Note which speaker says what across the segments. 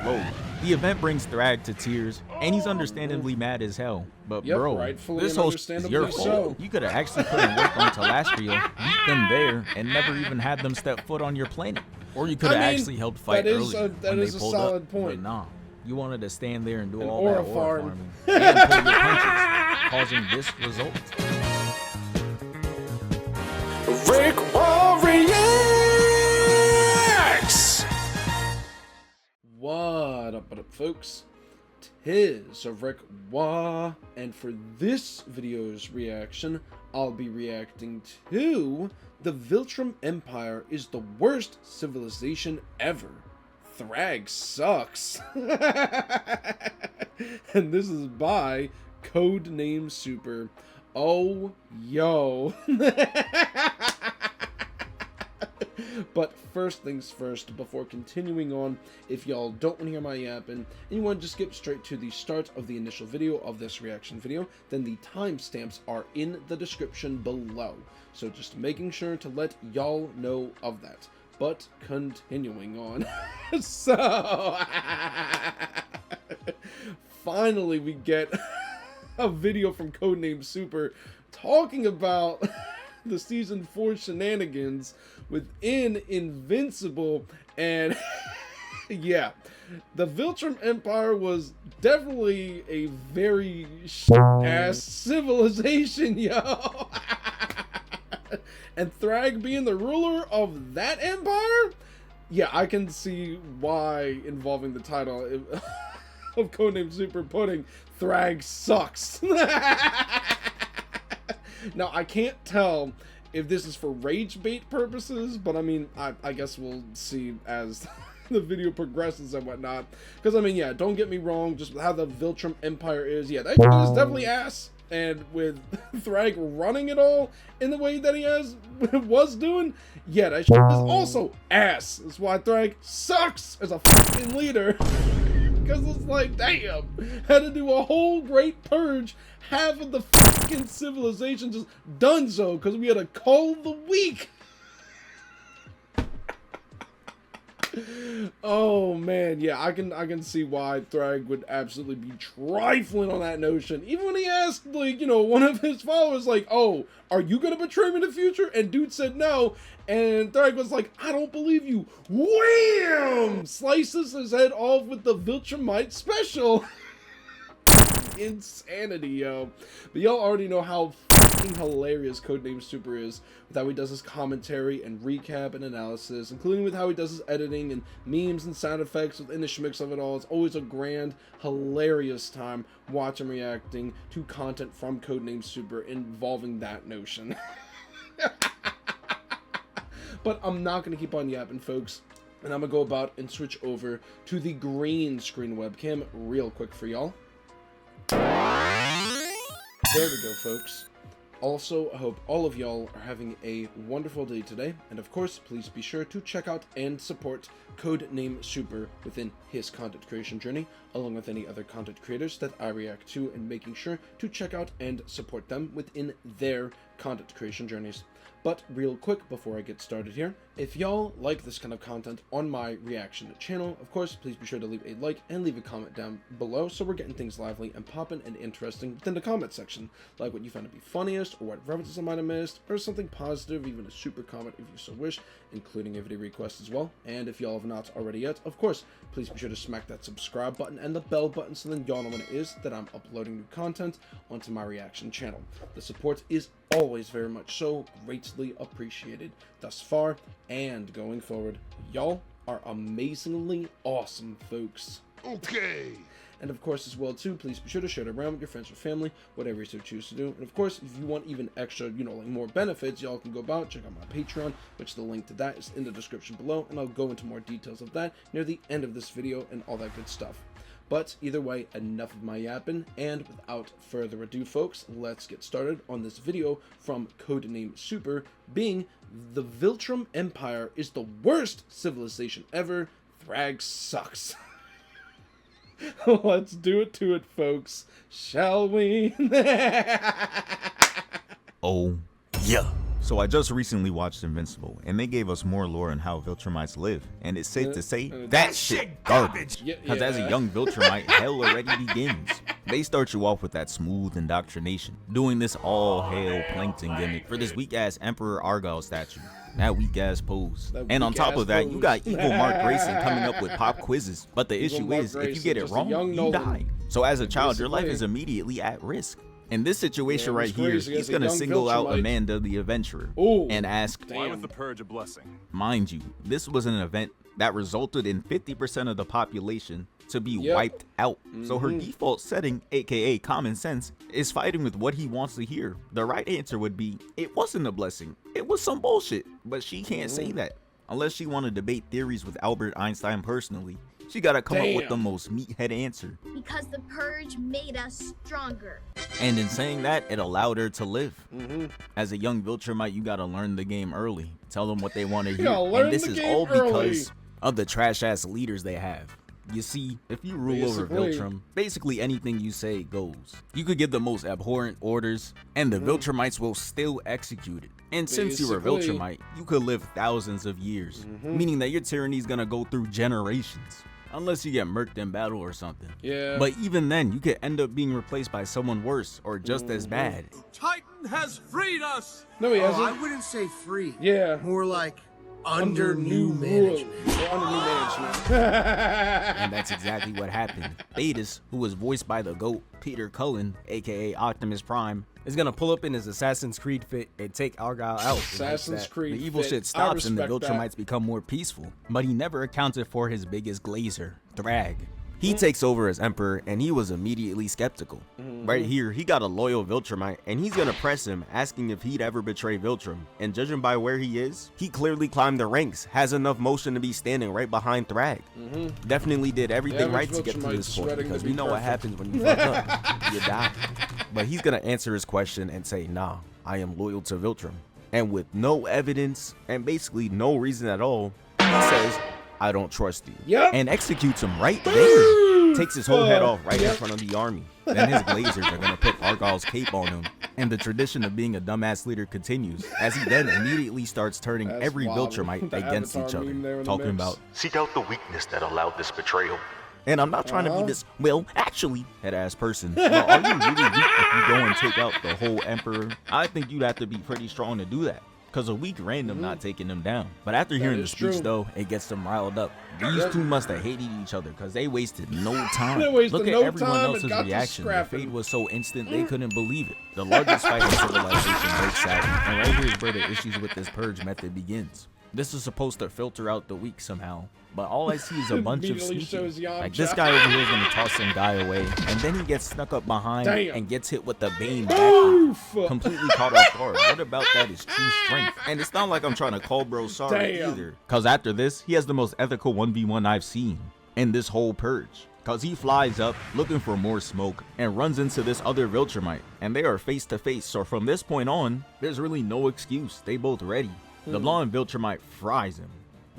Speaker 1: Whoa. The event brings Thragg to tears, and he's understandably mad as hell. But
Speaker 2: Yep,
Speaker 1: bro,
Speaker 2: rightfully
Speaker 1: this
Speaker 2: and
Speaker 1: whole shit is your
Speaker 2: understandably
Speaker 1: fault.
Speaker 2: so.
Speaker 1: You could have actually put in work on Telastria, beat them there, and never even had them step foot on your planet. Or you could have actually helped fight earlier when they pulled up. But nah, you wanted to stand there and do all that aura farming and pull your punches, causing this result.
Speaker 2: RickWa reacts! What up, folks? Tis a RickWa, and for this video's reaction, I'll be reacting to the Viltrum Empire is the worst civilization ever. Thragg sucks. And this is by Codenamesuper. Oh, yo. But first things first, before continuing on, if y'all don't want to hear my yapping and you want to just skip straight to the start of the initial video of this reaction video, then the timestamps are in the description below. So just making sure to let y'all know of that. But continuing on. So finally we get a video from Codenamesuper talking about the season 4 shenanigans within Invincible, and yeah, the Viltrum Empire was definitely a very ass civilization, yo. And Thragg being the ruler of that empire, yeah, I can see why involving the title of Codenamesuper putting Thragg sucks. Now, I can't tell if this is for rage bait purposes, but I mean, I guess we'll see as the video progresses and whatnot. Because, I mean, yeah, don't get me wrong, just how the Viltrum Empire is, yeah, that shit is definitely ass. And with Thragg running it all in the way that he was doing, yeah, that shit is also ass. That's why Thragg sucks as a fucking leader. Because it's like, damn, had to do a whole great purge, half of the fucking civilization just done so because we had a call of the week. Oh man, yeah, I can see why Thragg would absolutely be trifling on that notion. Even when he asked, like, you know, one of his followers, like, oh, are you gonna betray me in the future? And dude said no, and Thragg was like, I don't believe you. Wham! Slices his head off with the Viltrumite special. Insanity, yo. But y'all already know how fucking hilarious Codenamesuper is with how he does his commentary and recap and analysis, including with how he does his editing and memes and sound effects within the schmicks of it all. It's always a grand, hilarious time watching reacting to content from Codenamesuper involving that notion. But I'm not going to keep on yapping, folks, and I'm going to go about and switch over to the green screen webcam real quick for y'all. There we go, folks. Also, I hope all of y'all are having a wonderful day today, and of course, please be sure to check out and support Codenamesuper within his content creation journey, along with any other content creators that I react to, and making sure to check out and support them within their content creation journeys. But real quick before I get started here, if y'all like this kind of content on my reaction channel, of course, please be sure to leave a like and leave a comment down below so we're getting things lively and poppin' and interesting within the comment section, like what you found to be funniest, or what references I might have missed, or something positive, even a super comment if you so wish, including a video request as well. And if y'all have not already yet, of course, please be sure to smack that subscribe button and the bell button so then y'all know when it is that I'm uploading new content onto my reaction channel. The support is always very much so greatly appreciated thus far and going forward. Y'all are amazingly awesome, folks.
Speaker 3: Okay.
Speaker 2: And of course, as well too, please be sure to share it around with your friends or family, whatever you so choose to do. And of course, if you want even extra, you know, like more benefits, y'all can go about, check out my Patreon, which the link to that is in the description below, and I'll go into more details of that near the end of this video and all that good stuff. But either way, enough of my yapping, and without further ado, folks, let's get started on this video from Codenamesuper, being the Viltrum Empire is the worst civilization ever. Thragg sucks. Let's do it to it, folks. Shall we?
Speaker 1: Oh, yeah.
Speaker 3: So I just recently watched Invincible, and they gave us more lore on how Viltrumites live, and it's safe to say that shit garbage. Because as a young Viltrumite, hell already begins. They start you off with that smooth indoctrination, doing this all-hail plankton gimmick for this weak-ass Emperor Argol statue. That weak-ass pose. And on top of that, you got evil Mark Grayson coming up with pop quizzes. But the issue is, if you get it wrong, you die. So as a child, your life is immediately at risk. In this situation right here, he's gonna single out Amanda the Adventurer and ask,
Speaker 4: why was the purge a blessing?
Speaker 3: Mind you, this was an event that resulted in 50% of the population to be wiped out. So her default setting, aka common sense, is fighting with what he wants to hear. The right answer would be, it wasn't a blessing, it was some bullshit. But she can't say that. Unless she want to debate theories with Albert Einstein personally. She gotta come up with the most meathead answer.
Speaker 5: Because the purge made us stronger.
Speaker 3: And in saying that, it allowed her to live. As a young Viltrumite, you gotta learn the game early. Tell them what they want to hear. And this is all because of the trash-ass leaders they have. You see, if you rule over Viltrum, basically anything you say goes. You could give the most abhorrent orders, and the Viltrumites will still execute it. And since you're a Viltrumite, you could live thousands of years, meaning that your tyranny is gonna go through generations. Unless you get murked in battle or something. But even then, you could end up being replaced by someone worse or just as bad.
Speaker 6: Titan has freed us!
Speaker 2: No, he hasn't.
Speaker 7: I wouldn't say free.
Speaker 2: More
Speaker 7: like under new management.
Speaker 3: And that's exactly what happened. Thaedus, who was voiced by the GOAT, Peter Cullen, aka Optimus Prime, is gonna pull up in his Assassin's Creed fit and take Argol out.
Speaker 2: Assassin's Creed
Speaker 3: The evil shit stops and the Viltrumites become more peaceful. But he never accounted for his biggest glazer, Thragg. He takes over as Emperor, and he was immediately skeptical. Right here, he got a loyal Viltrumite, and he's gonna press him, asking if he'd ever betray Viltrum. And judging by where he is, he clearly climbed the ranks, has enough motion to be standing right behind Thragg. Definitely did everything right to get to this point, because we know what happens when you fuck up. You die. But he's gonna answer his question and say, nah, I am loyal to Viltrum. And with no evidence, and basically no reason at all, he says, I don't trust you. And executes him right there. Takes his whole head off right in front of the army. Then his glazers are gonna put Argol's cape on him. And the tradition of being a dumbass leader continues, as he then immediately starts turning every Viltrumite against each other. Talking about,
Speaker 8: seek out the weakness that allowed this betrayal.
Speaker 3: And I'm not trying to be this, well, actually, head-ass person. But are you really weak if you go and take out the whole Emperor? I think you'd have to be pretty strong to do that. Because a weak random not taking them down. But after hearing the speech though, it gets them riled up. These two must have hated each other because they wasted no time. Look at everyone else's reaction. The fate was so instant they couldn't believe it. The largest fight in civilization breaks out, and right here is where the issues with this purge method begins. This is supposed to filter out the weak somehow, but all I see is a bunch of sneaky. Like this guy over here is gonna toss some guy away, and then he gets snuck up behind and gets hit with the Bane backwards. Completely caught off guard. What about that is true strength? And it's not like I'm trying to call bro sorry either, cause after this, he has the most ethical 1v1 I've seen in this whole purge. Cause he flies up looking for more smoke and runs into this other Viltrumite, and they are face to face. So from this point on, there's really no excuse. They both ready. The blonde Viltrumite fries him,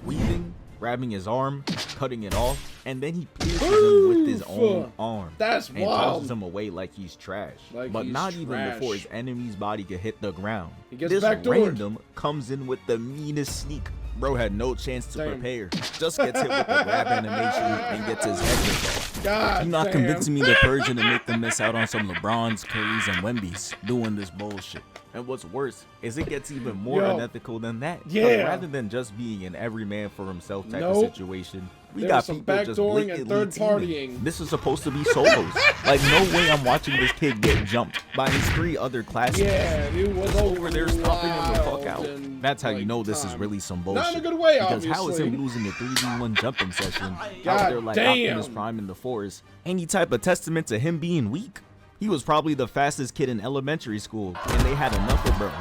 Speaker 3: weaving, grabbing his arm, cutting it off, and then he pierces him with his own arm.
Speaker 2: That's
Speaker 3: and
Speaker 2: wild.
Speaker 3: tosses him away like he's trash.
Speaker 2: But
Speaker 3: he's not even before his enemy's body could hit the ground.
Speaker 2: He gets
Speaker 3: this
Speaker 2: backdoored.
Speaker 3: random comes in with the meanest sneak. Bro had no chance to prepare. Just gets hit with the grab animation and gets his head ripped off. You're not convincing me the purge to make them miss out on some LeBrons, Currys, and Wembys doing this bullshit. And what's worse is it gets even more unethical than that. Rather than just being an every man for himself type of situation, we got people just blatantly teaming. This is supposed to be solos. Like no way I'm watching this kid get jumped by his 3 other classmates.
Speaker 2: It was
Speaker 3: over there stomping him the fuck out. That's how you know this is really some bullshit.
Speaker 2: Not in a good way,
Speaker 3: because
Speaker 2: obviously.
Speaker 3: how is him losing a 3v1 jumping session out there like Optimus Prime in the forest any type of testament to him being weak? He was probably the fastest kid in elementary school, and they had enough of bro.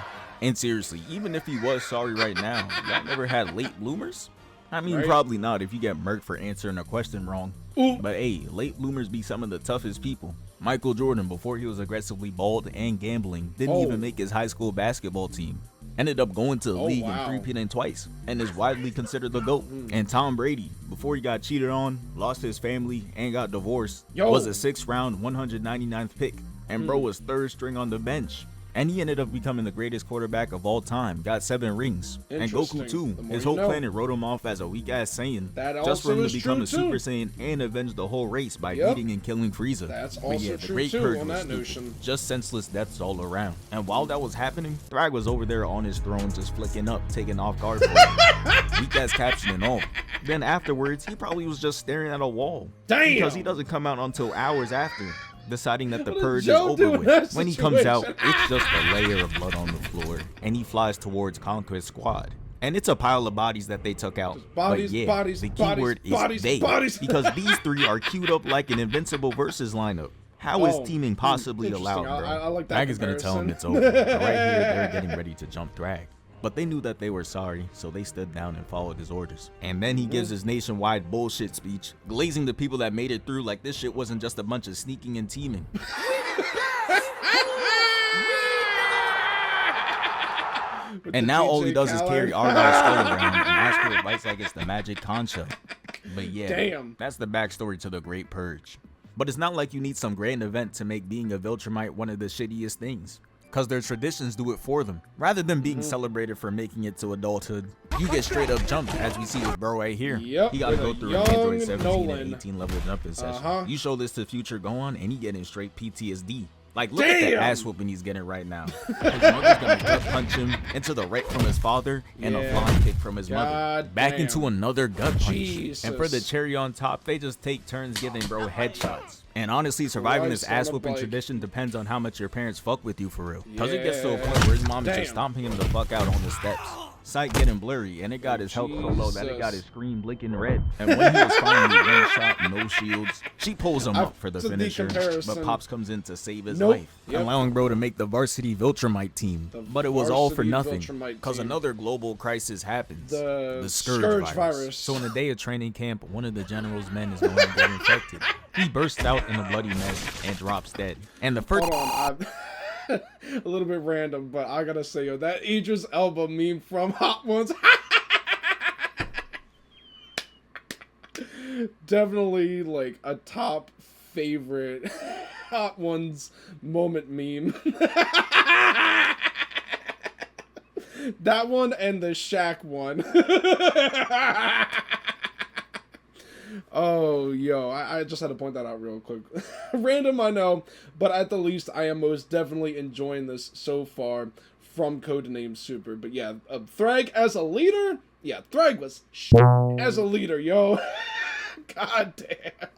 Speaker 3: And seriously, even if he was sorry right now, y'all never had late bloomers? I mean, probably not if you get murked for answering a question wrong. But hey, late bloomers be some of the toughest people. Michael Jordan, before he was aggressively bald and gambling, didn't even make his high school basketball team. Ended up going to the league and three-peating twice, and is widely considered the GOAT. And Tom Brady, before he got cheated on, lost his family, and got divorced, was a 6th round, 199th pick. And bro was 3rd string on the bench. And he ended up becoming the greatest quarterback of all time, got 7 rings. And Goku too, his whole planet wrote him off as a weak ass Saiyan, just for him to become a Super Saiyan and avenge the whole race by beating and killing Frieza.
Speaker 2: That's also true too on that notion.
Speaker 3: Just senseless deaths all around. And while that was happening, Thragg was over there on his throne just flicking up, taking off guard for it. Weak ass caption and all. Then afterwards, he probably was just staring at a wall.
Speaker 2: Damn!
Speaker 3: Because he doesn't come out until hours after, deciding that the purge is over with. When he comes out, it's just a layer of blood on the floor, and he flies towards Conquest Squad. And it's a pile of bodies that they took out.
Speaker 2: Bodies,
Speaker 3: but yeah,
Speaker 2: bodies,
Speaker 3: the keyword is they, because these 3 are queued up like an Invincible versus lineup. How is teaming possibly allowed, bro?
Speaker 2: I like that.
Speaker 3: Thragg is gonna tell him it's over. But right here, they're getting ready to jump Thragg. But they knew that they were sorry, so they stood down and followed his orders. And then he gives his nationwide bullshit speech, glazing the people that made it through like this shit wasn't just a bunch of sneaking and teaming. And now all he does is carry Argol's skull around and ask for advice like it's the magic concha. But yeah, that's the backstory to the Great Purge. But it's not like you need some grand event to make being a Viltrumite one of the shittiest things, cause their traditions do it for them. Rather than being celebrated for making it to adulthood, you get straight up jumped, as we see with bro right here.
Speaker 2: Yep,
Speaker 3: he gotta go through an Android 17
Speaker 2: Nolan.
Speaker 3: and 18 level jumping session. You show this to Future Gohan and he getting straight PTSD. Like, look at the ass whooping he's getting right now. His mother's gonna gut punch him into the right from his father and a flying kick from his mother. Back into another gut punch. And for the cherry on top, they just take turns giving bro headshots. And honestly, surviving this ass whooping tradition depends on how much your parents fuck with you for real. Cause it gets to a point where his mom is just stomping him the fuck out on the steps. Sight getting blurry, and it got his health so low that it got his screen blinking red. And when he was finally one shot, no shields, she pulls him up for the finisher, but Pops comes in to save his life, allowing bro to make the varsity Viltrumite team. But it was all for nothing, cause another global crisis happens, the Scourge virus. So in the day of training camp, one of the general's men is going to get infected. He bursts out in a bloody mess and drops dead. And the first...
Speaker 2: a little bit random, but I gotta say, yo, that Idris Elba meme from Hot Ones, definitely like a top favorite Hot Ones moment meme. That one and the Shaq one. Oh, yo, I just had to point that out real quick. Random, I know, but at the least, I am most definitely enjoying this so far from Codenamesuper. But yeah, Thragg as a leader? Yeah, Thragg was as a leader, yo. God damn.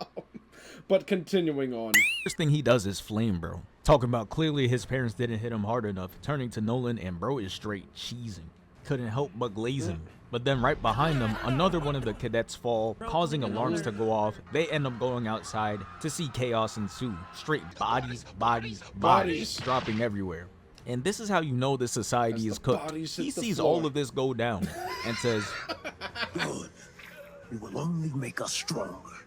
Speaker 2: But continuing on.
Speaker 3: First thing he does is flame bro. Talking about clearly his parents didn't hit him hard enough, turning to Nolan and bro is straight cheesing. Couldn't help but glaze him. But then right behind them, another one of the cadets fall, causing alarms to go off. They end up going outside to see chaos ensue. Straight bodies, dropping everywhere. And this is how you know this society is cooked. He sees all of this go down and says,
Speaker 7: "Good. It will only make us stronger."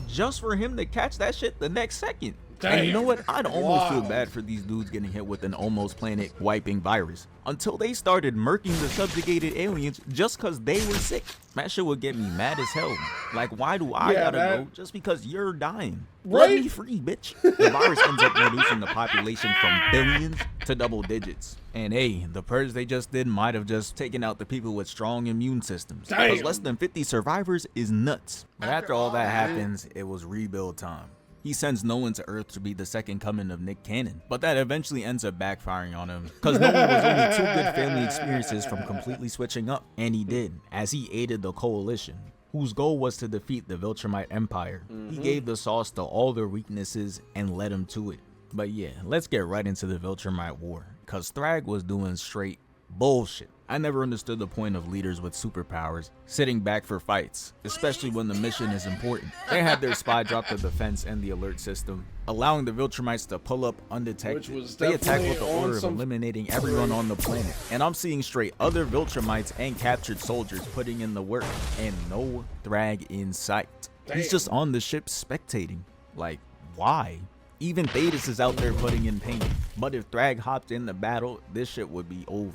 Speaker 3: Just for him to catch that shit the next second. And you know what? I'd almost feel bad for these dudes getting hit with an almost planet wiping virus until they started murking the subjugated aliens just because they were sick. That shit would get me mad as hell. Like, why do I gotta go just because you're dying? Let me free, bitch. The virus ends up reducing the population from billions to double digits. And hey, the purge they just did might have just taken out the people with strong immune systems. Because less than 50 survivors is nuts. But after all that happens, it was rebuild time. He sends Nolan to Earth to be the second coming of Nick Cannon, but that eventually ends up backfiring on him, because Nolan was only 2 good family experiences from completely switching up, and he did, as he aided the coalition, whose goal was to defeat the Viltrum Empire. He gave the sauce to all their weaknesses and led them to it. But yeah, let's get right into the Viltrumite War, because Thragg was doing straight bullshit. I never understood the point of leaders with superpowers sitting back for fights, especially when the mission is important. They had their spy drop the defense and the alert system, allowing the Viltrumites to pull up undetected. They attacked with the order of eliminating everyone on the planet. And I'm seeing straight other Viltrumites and captured soldiers putting in the work, and no Thragg in sight. He's just on the ship spectating. Like, why? Even Thaedus is out there putting in pain. But if Thragg hopped in the battle, this shit would be over.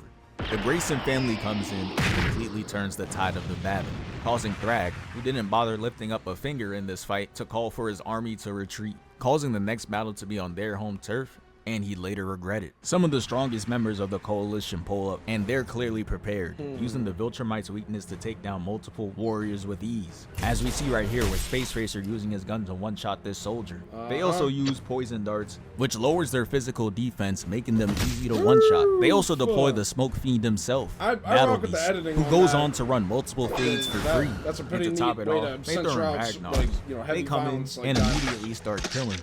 Speaker 3: The Grayson family comes in and completely turns the tide of the battle, causing Thragg, who didn't bother lifting up a finger in this fight, to call for his army to retreat, causing the next battle to be on their home turf
Speaker 1: and he later regretted. Some of the strongest members of the coalition pull up, and they're clearly prepared, using the Viltrumites' weakness to take down multiple warriors with ease. As we see right here with Space Racer using his gun to one-shot this soldier. They also use poison darts, which lowers their physical defense, making them easy to one-shot. They also deploy the Smoke Fiend himself, Battle Beast, who goes on to run multiple fades for free.
Speaker 2: That's a pretty
Speaker 1: and to top it off, they throw in Ragnarok. They come in and immediately start killing.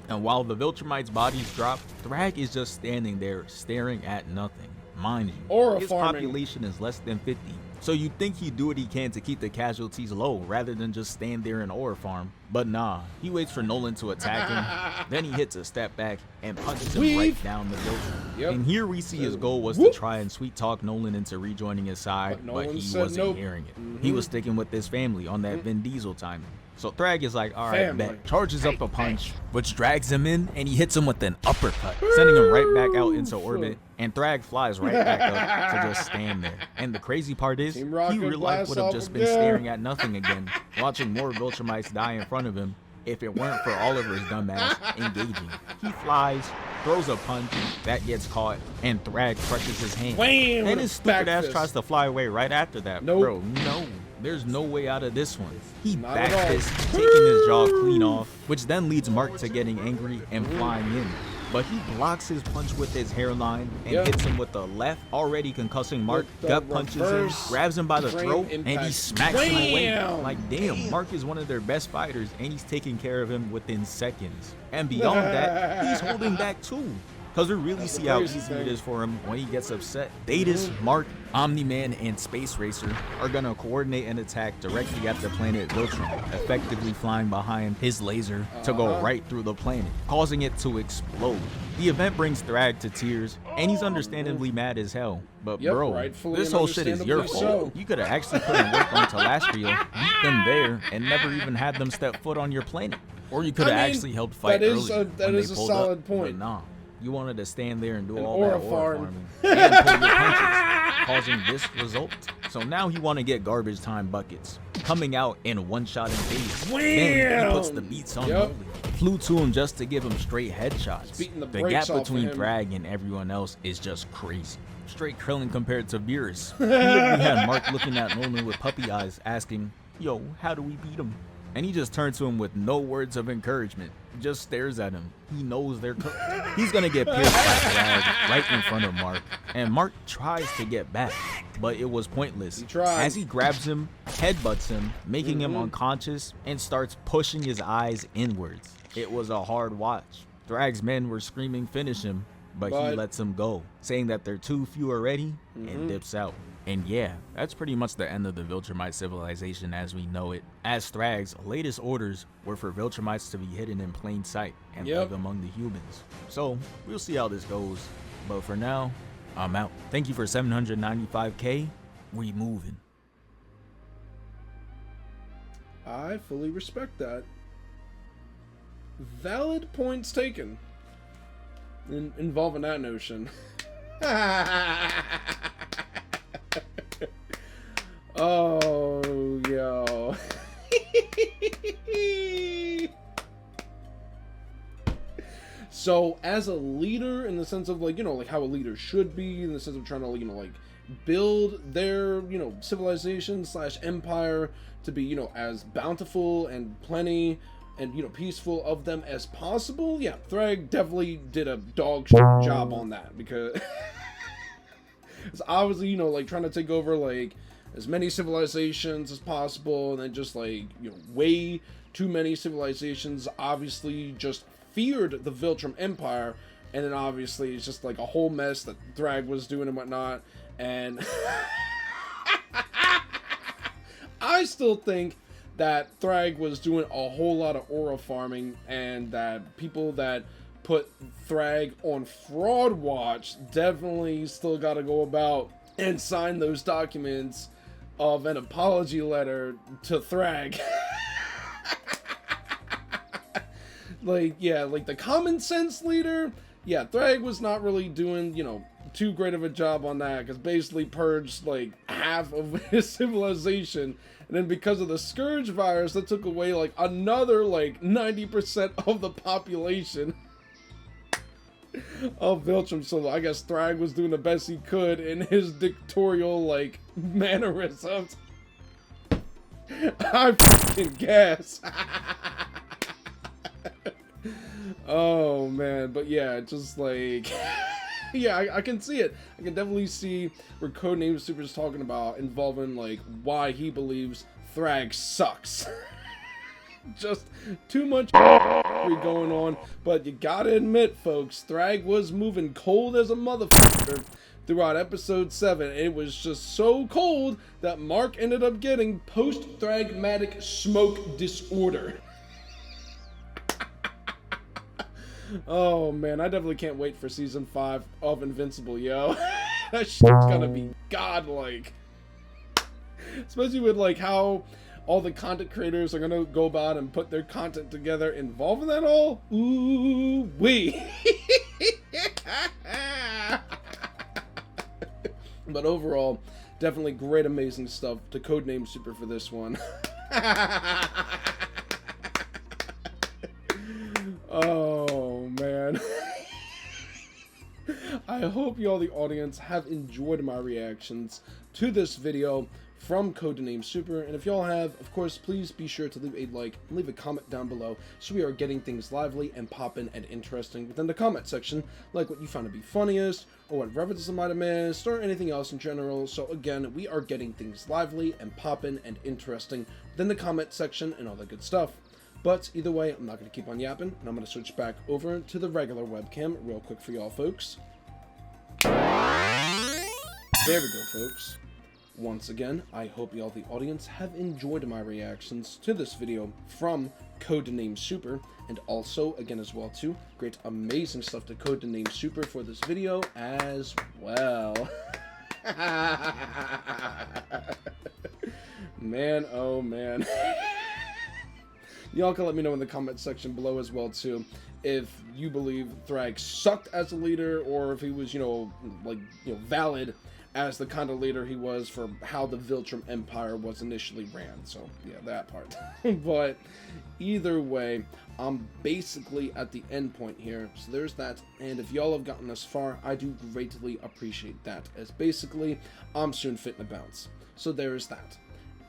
Speaker 1: And while the Viltrumites' bodies drop, Thragg is just standing there staring at nothing. Mind you, his population is less than 50, so you'd think he'd do what he can to keep the casualties low rather than just stand there and ore farm. But nah, he waits for Nolan to attack him, then he hits a step back and punches him right down the Viltrum. And here we see his goal was to try and sweet talk Nolan into rejoining his side, but he wasn't hearing it. He was sticking with his family on that Vin Diesel timing. So Thragg is like, alright, bet. Charges up a punch, which drags him in, and he hits him with an uppercut, sending him right back out into orbit, and Thragg flies right back up to just stand there. And the crazy part is, he real life would have just been staring at nothing again, watching more Viltrumites die in front of him, if it weren't for Oliver's dumbass engaging. He flies, throws a punch, that gets caught, and Thragg crushes his hand. And his stupid ass tries to fly away right after that. Bro, no. There's no way out of this one. He backfists, taking his jaw clean off, which then leads Mark to getting angry and flying in. But he blocks his punch with his hairline and hits him with the left, already concussing Mark, gut punches him, grabs him by the throat, and he smacks him away. Like, damn, Mark is one of their best fighters, and he's taking care of him within seconds. And beyond that, he's holding back too. Because we really see how easy it is for him when he gets upset. Thaedus, Mark, Omni-Man, and Space Racer are gonna coordinate an attack directly at the planet Viltrum, effectively flying behind his laser to go right through the planet, causing it to explode. The event brings Thragg to tears, and he's understandably mad as hell. But bro, this whole shit is your fault. You could have actually put in work on Telastria, beat them there, and never even had them step foot on your planet. Or you could have actually helped fight earlier.
Speaker 2: That is a solid point.
Speaker 1: But nah. You wanted to stand there and do all that ore farming and pull your punches, causing this result. So now he want to get garbage time buckets, coming out and one-shotting Thaedus. Then he puts the beats on Nolan. Flew to him just to give him straight headshots. The gap between Thragg and everyone else is just crazy. Straight Krillin compared to Beerus. He literally had Mark looking at Nolan with puppy eyes asking, yo, how do we beat him? And he just turns to him with no words of encouragement, just stares at him. He knows they're cooked. He's gonna get pierced by Thragg right in front of Mark, and Mark tries to get back, but it was pointless. As he grabs him, headbutts him, making him unconscious, and starts pushing his eyes inwards. It was a hard watch. Thragg's men were screaming finish him, but he lets him go, saying that they're too few already, and dips out. And yeah, that's pretty much the end of the Viltrumite civilization as we know it, as Thragg's latest orders were for Viltrumites to be hidden in plain sight and live among the humans. So, we'll see how this goes, but for now, I'm out. Thank you for 795k, we moving.
Speaker 2: I fully respect that. Valid points taken involving that notion. Oh, yo. So, as a leader, in the sense of, like, you know, like how a leader should be, in the sense of trying to, you know, like, build their, you know, civilization / empire to be, you know, as bountiful and plenty and, you know, peaceful of them as possible, yeah, Thragg definitely did a dog shit job on that, because it's obviously, you know, like, trying to take over, like, as many civilizations as possible, and then just, like, you know, way too many civilizations obviously just feared the Viltrum Empire, and then obviously it's just like a whole mess that Thragg was doing and whatnot, and I still think that Thragg was doing a whole lot of aura farming, and that people that put Thragg on fraud watch definitely still got to go about and sign those documents of an apology letter to Thragg. Like, yeah, like the common sense leader, yeah, Thragg was not really doing, you know, too great of a job on that, because basically purged like half of his civilization, and then because of the Scourge virus that took away like another like 90% of the population. Oh, Viltrum, so I guess Thragg was doing the best he could in his dictatorial, like, mannerisms. I fucking guess. Oh, man. But yeah, just like... yeah, I can see it. I can definitely see where Codenamesuper is talking about involving, like, why he believes Thragg sucks. Just too much going on. But you gotta admit, folks, Thragg was moving cold as a motherfucker throughout episode 7. It was just so cold that Mark ended up getting post-Thragmatic smoke disorder. Oh man, I definitely can't wait for season 5 of Invincible, yo. That shit's gonna be godlike. Especially with like how all the content creators are gonna go about and put their content together involving that all. Ooh wee. But overall, definitely great, amazing stuff to Codenamesuper for this one. Oh man. I hope you all, the audience, have enjoyed my reactions to this video from Codenamesuper, and if y'all have, of course, please be sure to leave a like and leave a comment down below so we are getting things lively and poppin' and interesting within the comment section, like what you found to be funniest, or what references I might have missed, or anything else in general. So again, we are getting things lively and poppin' and interesting within the comment section and all that good stuff. But either way, I'm not going to keep on yapping, and I'm going to switch back over to the regular webcam real quick for y'all folks. There we go, folks. Once again, I hope y'all, the audience, have enjoyed my reactions to this video from Codenamesuper, and also, again as well too, great amazing stuff to Codenamesuper for this video as well. Man, oh man. Y'all can let me know in the comment section below as well too if you believe Thragg sucked as a leader, or if he was, valid as the kind of leader he was for how the Viltrum Empire was initially ran. So yeah, that part. But either way, I'm basically at the end point here, so there's that. And if y'all have gotten this far, I do greatly appreciate that, as basically I'm soon fitting to bounce. So there's that.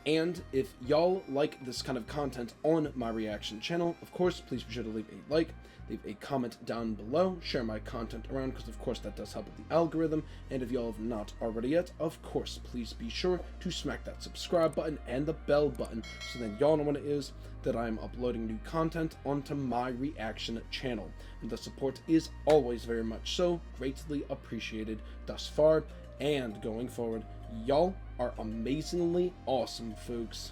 Speaker 2: And if y'all like this kind of content on my reaction channel, of course, please be sure to leave a like, leave a comment down below, share my content around, because of course that does help with the algorithm. And if y'all have not already yet, of course, please be sure to smack that subscribe button and the bell button, so then y'all know when it is that I'm uploading new content onto my reaction channel. And the support is always very much so greatly appreciated thus far and going forward. Y'all are amazingly awesome, folks.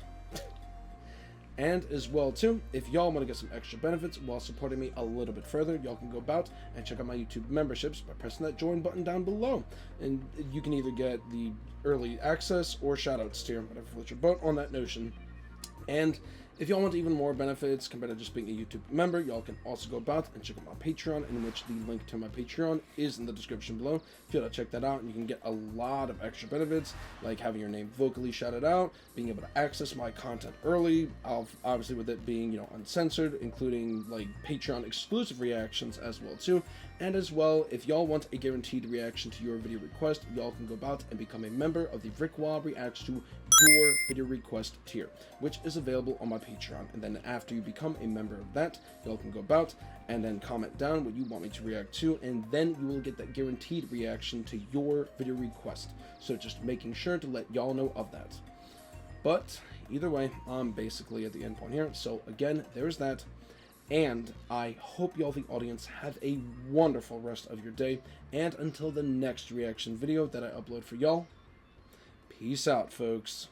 Speaker 2: And as well too, if y'all want to get some extra benefits while supporting me a little bit further, y'all can go about and check out my YouTube memberships by pressing that join button down below, and you can either get the early access or shoutouts tier, whatever floats your boat on that notion. And if y'all want even more benefits compared to just being a YouTube member, y'all can also go about and check out my Patreon, in which the link to my Patreon is in the description below. If you want to check that out, and you can get a lot of extra benefits, like having your name vocally shouted out, being able to access my content early, obviously with it being, uncensored, including like Patreon exclusive reactions as well too. And as well, if y'all want a guaranteed reaction to your video request, y'all can go about and become a member of the RickWa Reacts to Your Video Request tier, which is available on my Patreon. And then after you become a member of that, y'all can go about and then comment down what you want me to react to, and then you will get that guaranteed reaction to your video request. So just making sure to let y'all know of that. But either way, I'm basically at the end point here. So again, there's that. And I hope y'all, the audience, have a wonderful rest of your day. And until the next reaction video that I upload for y'all, peace out, folks.